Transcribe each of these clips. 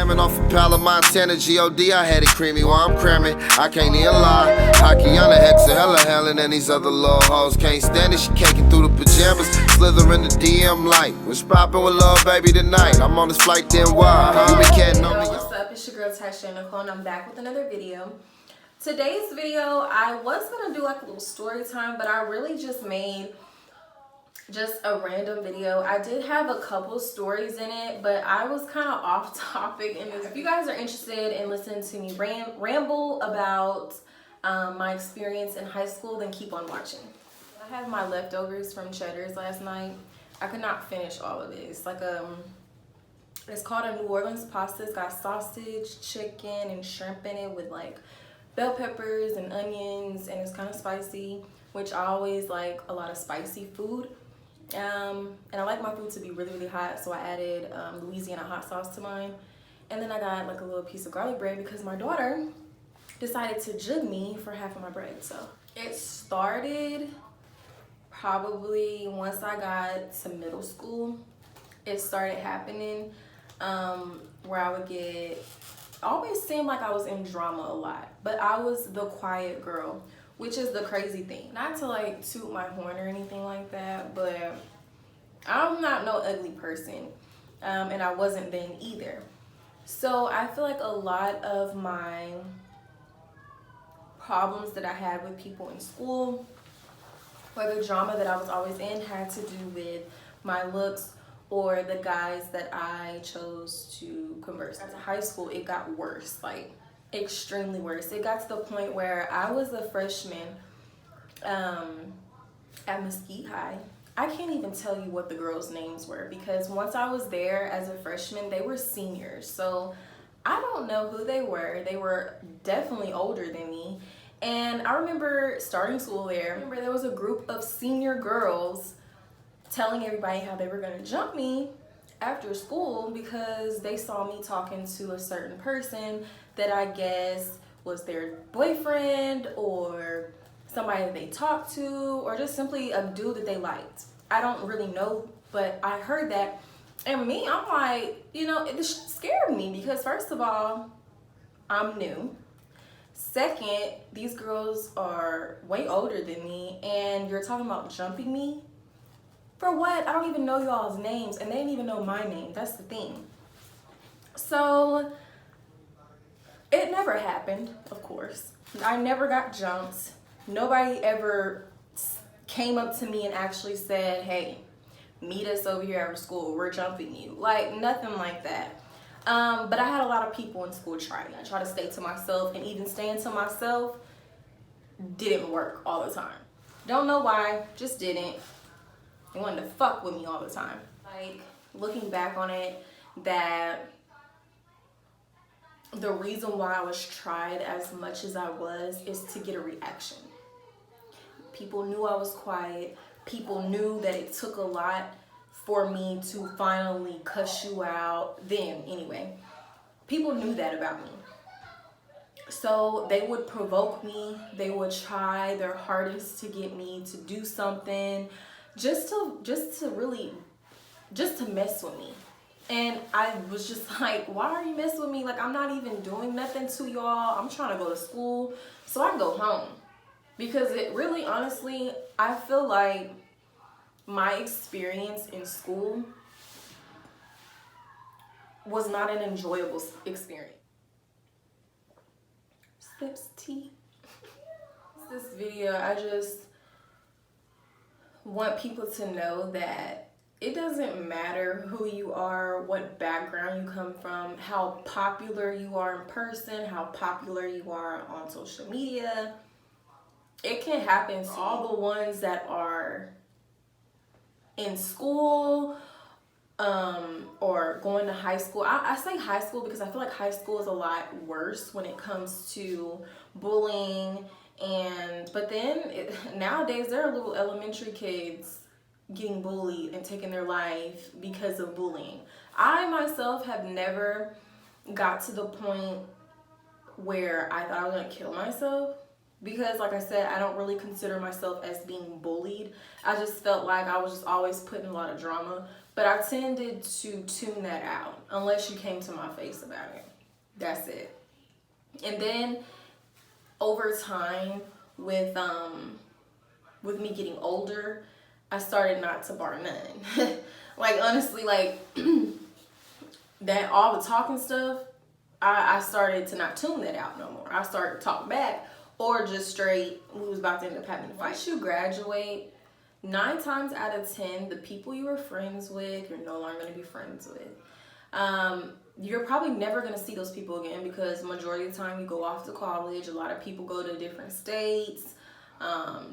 slamming off a pal of Montana G.O.D. I had it creamy while I'm cramming. I can't even lie. Hockeyana Hexa, hella hellin', and these other little hoes can't stand it. She caking through the pajamas, slithering the DM light. What's poppin' with lil' baby tonight? I'm on this flight, then why? You been catting on me? What's up? It's your girl Tyishae Nicole, and I'm back with another video. Today's video, I was gonna do like a little story time, but I really just made just a random video. I did have a couple stories in it, but I was kind of off topic in this. If you guys are interested in listening to me ramble about my experience in high school, then keep on watching. I have my leftovers from Cheddar's last night. I could not finish all of it. It's like it's called a New Orleans pasta. It's got sausage, chicken, and shrimp in it with like bell peppers and onions, and it's kind of spicy, which I always like a lot of spicy food. And I like my food to be really, really hot, so I added Louisiana hot sauce to mine. And then I got like a little piece of garlic bread because my daughter decided to jug me for half of my bread. So it started probably once I got to middle school. It started happening where I would always seemed like I was in drama a lot, but I was the quiet girl, which is the crazy thing. Not to like toot my horn or anything like that, but I'm not no ugly person, and I wasn't then either. So I feel like a lot of my problems that I had with people in school, or the drama that I was always in, had to do with my looks or the guys that I chose to converse. After high school, it got worse, like extremely worse. It got to the point where I was a freshman at Mesquite High. I can't even tell you what the girls' names were because once I was there as a freshman, they were seniors. So I don't know who they were. They were definitely older than me. And I remember starting school there. I remember there was a group of senior girls telling everybody how they were gonna jump me after school because they saw me talking to a certain person that I guess was their boyfriend or somebody that they talked to, or just simply a dude that they liked. I don't really know, but I heard that, and me, I'm like, you know, it scared me because first of all, I'm new. Second, these girls are way older than me, and you're talking about jumping me? For what? I don't even know y'all's names, and they didn't even know my name. That's the thing. So it never happened, of course. I never got jumped. Nobody ever came up to me and actually said, hey, meet us over here after school, we're jumping you. Like, nothing like that. But I had a lot of people in school try it. I tried to stay to myself, and even staying to myself didn't work all the time. Don't know why, just didn't. They wanted to fuck with me all the time. Like, looking back on it, that the reason why I was tried as much as I was is to get a reaction. People knew I was quiet. People knew that it took a lot for me to finally cuss you out. Then, anyway, people knew that about me. So they would provoke me. They would try their hardest to get me to do something, just to mess with me. And I was just like, why are you messing with me? Like, I'm not even doing nothing to y'all. I'm trying to go to school so I can go home. Because it really, honestly, I feel like my experience in school was not an enjoyable experience. Sips tea. This video, I just want people to know that it doesn't matter who you are, what background you come from, how popular you are in person, how popular you are on social media. It can happen to all the ones that are in school or going to high school. I say high school because I feel like high school is a lot worse when it comes to bullying. But then nowadays there are little elementary kids getting bullied and taking their life because of bullying. I myself have never got to the point where I thought I was gonna kill myself, because like I said, I don't really consider myself as being bullied. I just felt like I was just always put in a lot of drama But I tended to tune that out unless you came to my face about it. That's it. And then over time, with me getting older, I started not to bar none. Like, honestly, like that all the talking stuff, I started to not tune that out no more. I started to talk back, or just straight, we was about to end up having a fight. Once you graduate, 9 times out of 10, the people you were friends with, you're no longer going to be friends with. You're probably never going to see those people again, because majority of the time you go off to college. A lot of people go to different states,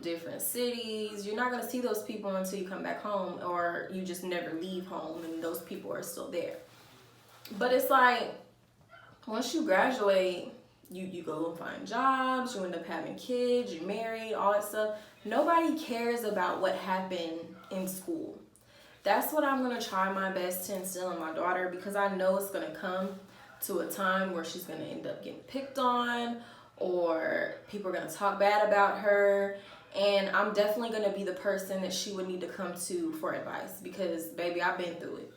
different cities. You're not going to see those people until you come back home, or you just never leave home and those people are still there. But it's like, once you graduate, you go and find jobs, you end up having kids, you're married, all that stuff. Nobody cares about what happened in school. That's what I'm going to try my best to instill in my daughter, because I know it's going to come to a time where she's going to end up getting picked on, or people are going to talk bad about her. And I'm definitely going to be the person that she would need to come to for advice, because, baby, I've been through it.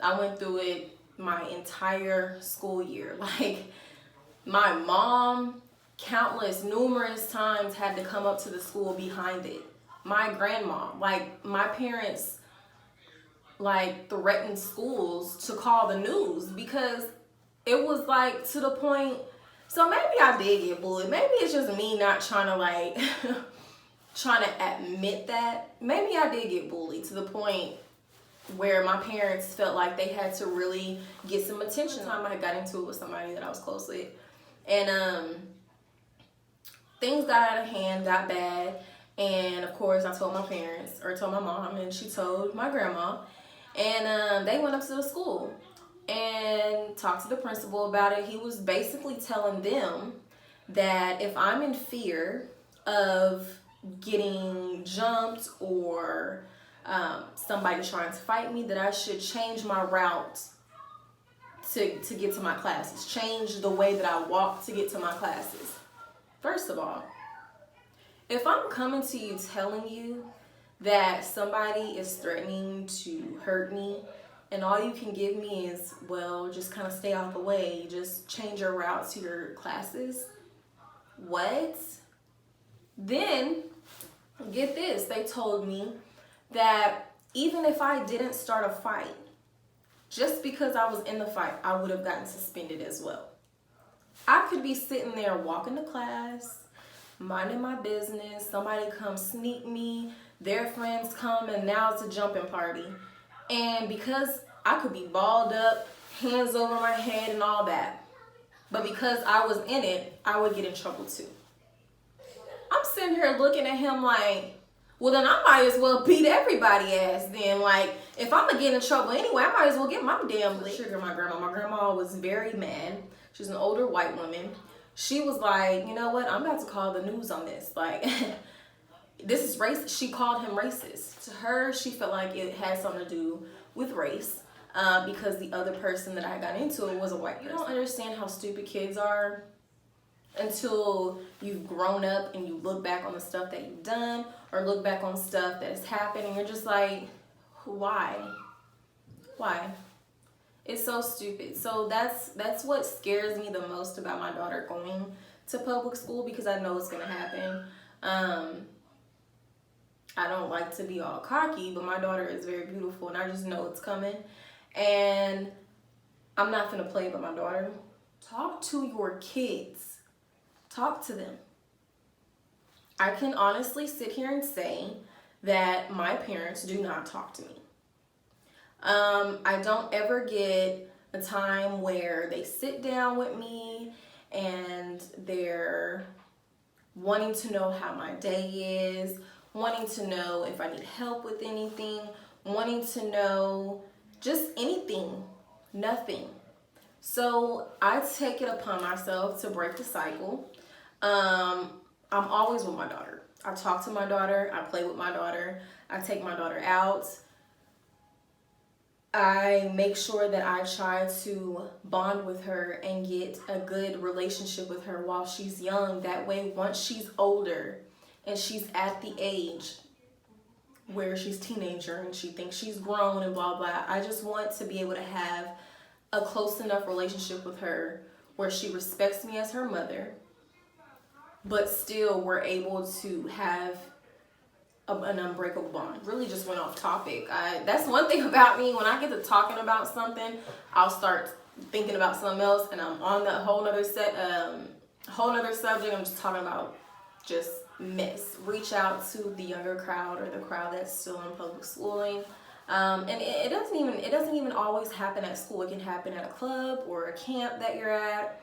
I went through it my entire school year. Like, my mom, numerous times had to come up to the school behind it. My grandma, like, my parents, like, threatened schools to call the news, because it was like to the point. So maybe I did get bullied. Maybe it's just me not trying to, like, trying to admit that. Maybe I did get bullied to the point where my parents felt like they had to really get some attention. One time I had got into it with somebody that I was close with, and things got out of hand, got bad, and of course I told my parents, or told my mom, and she told my grandma, and they went up to the school and talked to the principal about it. He was basically telling them that if I'm in fear of getting jumped, or somebody trying to fight me, that I should change my route to get to my classes, change the way that I walk to get to my classes. First of all, if I'm coming to you telling you that somebody is threatening to hurt me, and all you can give me is, well, just kind of stay out the way, just change your route to your classes, what? Then, get this, they told me that even if I didn't start a fight, just because I was in the fight, I would have gotten suspended as well. I could be sitting there walking to class, minding my business, somebody come sneak me, their friends come, and now it's a jumping party. And because I could be balled up, hands over my head and all that, but because I was in it, I would get in trouble too. I'm sitting here looking at him like, well, then I might as well beat everybody ass then. Like, if I'm gonna get in trouble anyway, I might as well get my damn lick. Trigger my grandma. My grandma was very mad. She's an older white woman. She was like, you know what? I'm about to call the news on this. Like, this is racist. She called him racist. To her, she felt like it had something to do with race, because the other person that I got into it was a white person. You don't understand how stupid kids are until you've grown up and you look back on the stuff that you've done, or look back on stuff that has happened, and you're just like, why? It's so stupid. So that's what scares me the most about my daughter going to public school, because I know it's gonna happen. I don't like to be all cocky, but my daughter is very beautiful, and I just know it's coming, and I'm not gonna play with my daughter. Talk to your kids. Talk to them. I can honestly sit here and say that my parents do not talk to me. I don't ever get a time where they sit down with me and they're wanting to know how my day is, wanting to know if I need help with anything, wanting to know just anything, nothing. So I take it upon myself to break the cycle. I'm always with my daughter. I talk to my daughter. I play with my daughter. I take my daughter out. I make sure that I try to bond with her and get a good relationship with her while she's young. That way, once she's older and she's at the age where she's teenager and she thinks she's grown and blah blah. I just want to be able to have a close enough relationship with her where she respects me as her mother, but still we're able to have an unbreakable bond. Really just went off topic. That's one thing about me. When I get to talking about something, I'll start thinking about something else, and I'm on the whole nother subject. I'm just talking about just mess. Reach out to the younger crowd or the crowd that's still in public schooling. And it doesn't even always happen at school. It can happen at a club or a camp that you're at.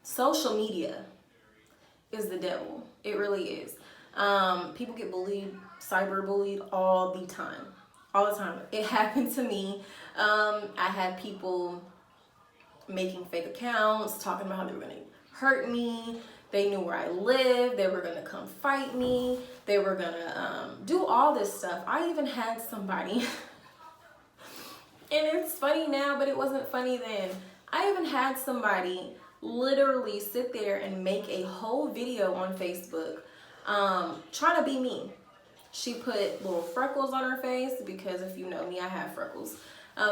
Social media is the devil. It really is. People get bullied, cyber bullied all the time. It happened to me. I had people making fake accounts, talking about how they were going to hurt me. They knew where I lived. They were going to come fight me. They were going to do all this stuff. I even had somebody, and it's funny now, but it wasn't funny then. I even had somebody literally sit there and make a whole video on Facebook trying to be me. She put little freckles on her face, because if you know me, I have freckles.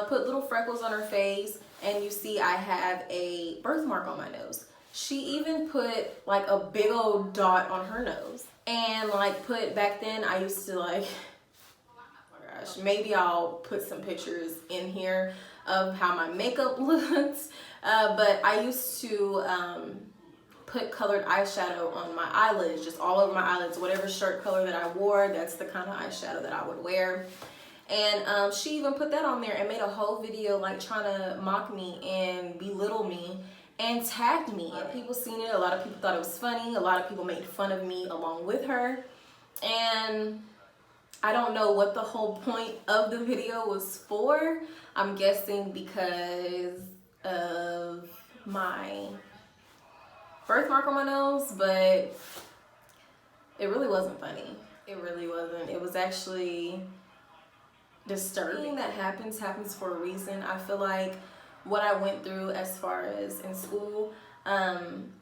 Put little freckles on her face, and you see I have a birthmark on my nose. She even put like a big old dot on her nose. And like back then I used to like, oh my gosh, maybe I'll put some pictures in here of how my makeup looked. But I used to put colored eyeshadow on my eyelids, just all over my eyelids. Whatever shirt color that I wore, that's the kind of eyeshadow that I would wear. And she even put that on there and made a whole video like trying to mock me and belittle me and tagged me. And people seen it. A lot of people thought it was funny. A lot of people made fun of me along with her. And I don't know what the whole point of the video was for. I'm guessing because of my birthmark on my nose, but it really wasn't funny. It really wasn't. It was actually disturbing. Everything that happens for a reason. I feel like what I went through as far as in school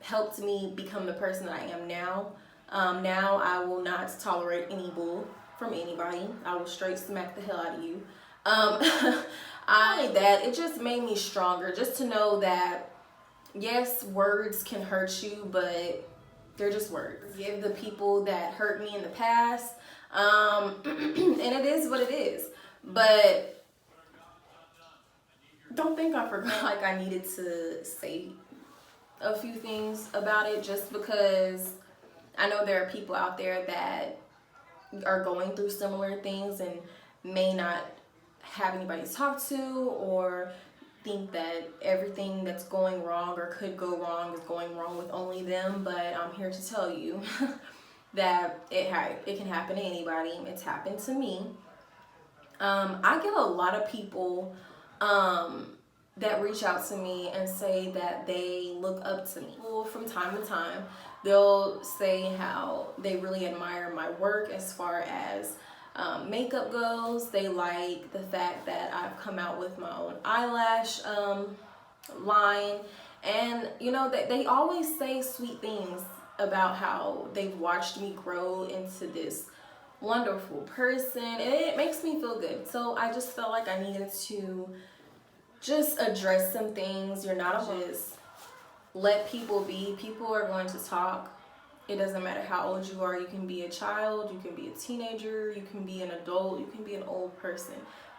helped me become the person that I am now. Now I will not tolerate any bull from anybody. I will straight smack the hell out of you. It just made me stronger, just to know that yes, words can hurt you, but they're just words. Forgive the people that hurt me in the past, and it is what it is. But don't think I forgot like I needed to say a few things about it, just because I know there are people out there that are going through similar things and may not have anybody to talk to, or think that everything that's going wrong or could go wrong is going wrong with only them. But I'm here to tell you that it can happen to anybody. It's happened to me. I get a lot of people that reach out to me and say that they look up to me. Well, from time to time, they'll say how they really admire my work as far as makeup goes. They like the fact that I've come out with my own eyelash line, and you know, they always say sweet things about how they've watched me grow into this wonderful person, and it makes me feel good. So I just felt like I needed to just address some things. You're not alone. Just let people be. People are going to talk. It doesn't matter how old you are. You can be a child, you can be a teenager, you can be an adult, you can be an old person.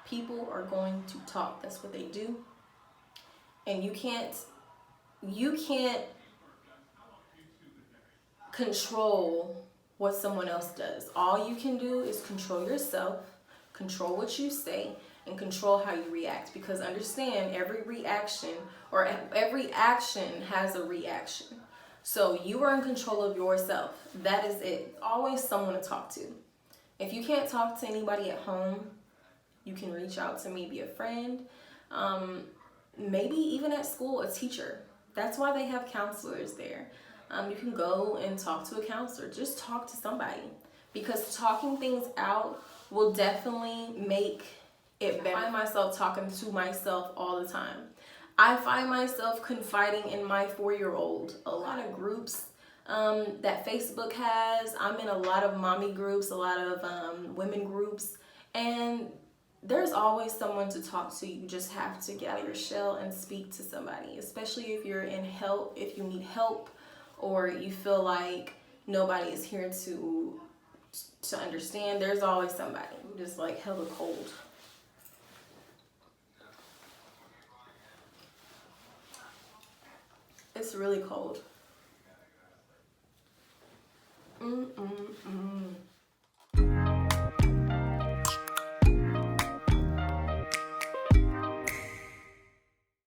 People are going to talk. That's what they do. And you can't control what someone else does. All you can do is control yourself, control what you say, and control how you react. Because understand, every reaction or every action has a reaction. So you are in control of yourself. That is it. Always someone to talk to. If you can't talk to anybody at home, you can reach out to me, be a friend. Maybe even at school, a teacher. That's why they have counselors there. You can go and talk to a counselor. Just talk to somebody, because talking things out will definitely make it better. I find myself talking to myself all the time. I find myself confiding in my 4-year-old. A lot of groups that Facebook has. I'm in a lot of mommy groups, a lot of women groups, and there's always someone to talk to. You just have to get out of your shell and speak to somebody, especially if you're in help, if you need help, or you feel like nobody is here to understand. There's always somebody. Just like hella cold. It's really cold.